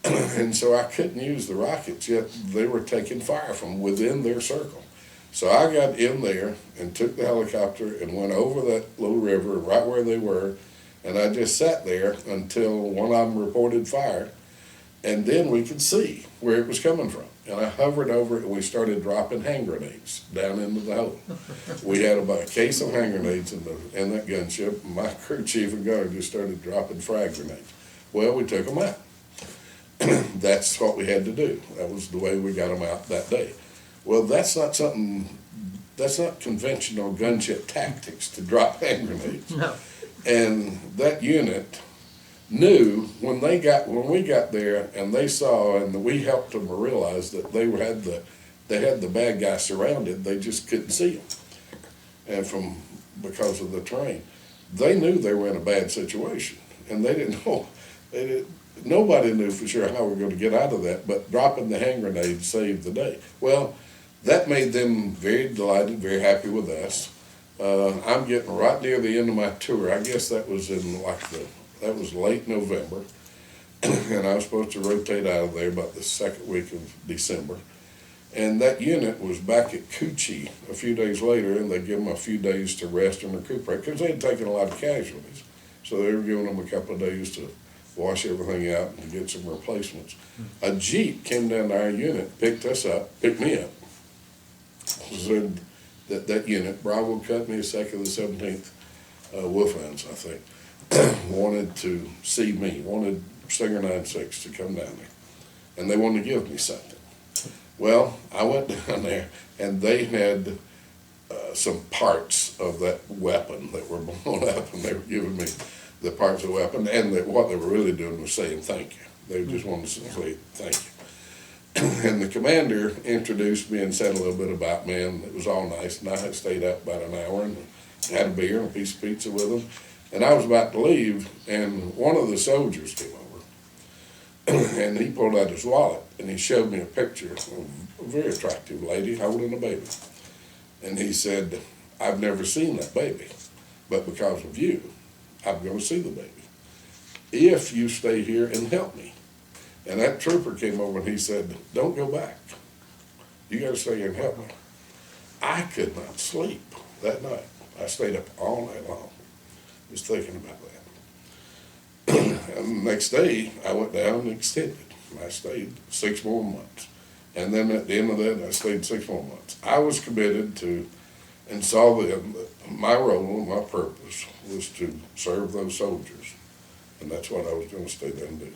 And so I couldn't use the rockets, yet they were taking fire from within their circle. So I got in there and took the helicopter and went over that little river right where they were, and I just sat there until one of them reported fire, and then we could see where it was coming from. And I hovered over it, and we started dropping hand grenades down into the hole. We had about a case of hand grenades in that gunship, and my crew chief and guard just started dropping frag grenades. Well, we took them out. That's what we had to do. That was the way we got them out that day. Well, that's not conventional gunship tactics to drop hand grenades. No. And that unit knew when we got there and they saw, and we helped them realize that they had the bad guy surrounded. They just couldn't see him, and because of the terrain, they knew they were in a bad situation, and they didn't know. Nobody knew for sure how we were going to get out of that, but dropping the hand grenade saved the day. Well, that made them very delighted, very happy with us. I'm getting right near the end of my tour. I guess that was that was late November, and I was supposed to rotate out of there about the second week of December. And that unit was back at Coochie a few days later, and they gave them a few days to rest and recuperate because they had taken a lot of casualties. So they were giving them a couple of days to wash everything out and to get some replacements. A Jeep came down to our unit, picked me up. Said that unit, Bravo Company, 2nd of the 17th Wolfhounds, I think, wanted to see me, wanted Stinger 96 to come down there. And they wanted to give me something. Well, I went down there, and they had some parts of that weapon that were blown up, and they were giving me the parts of the weapon, and what they were really doing was saying thank you. They just wanted to say thank you. And the commander introduced me and said a little bit about me, and it was all nice. And I had stayed up about an hour and had a beer and a piece of pizza with them. And I was about to leave, and one of the soldiers came over, and he pulled out his wallet, and he showed me a picture of a very attractive lady holding a baby. And he said, "I've never seen that baby, but because of you, I'm going to see the baby. If you stay here and help me." And that trooper came over and he said, "Don't go back. You got to stay here and help me." I could not sleep that night. I stayed up all night long, just thinking about that. And the next day, I went down and extended. I stayed 6 more months. And then at the end of that, I stayed 6 more months. I was committed to, and saw my role, my purpose was to serve those soldiers. And that's what I was going to stay there and do.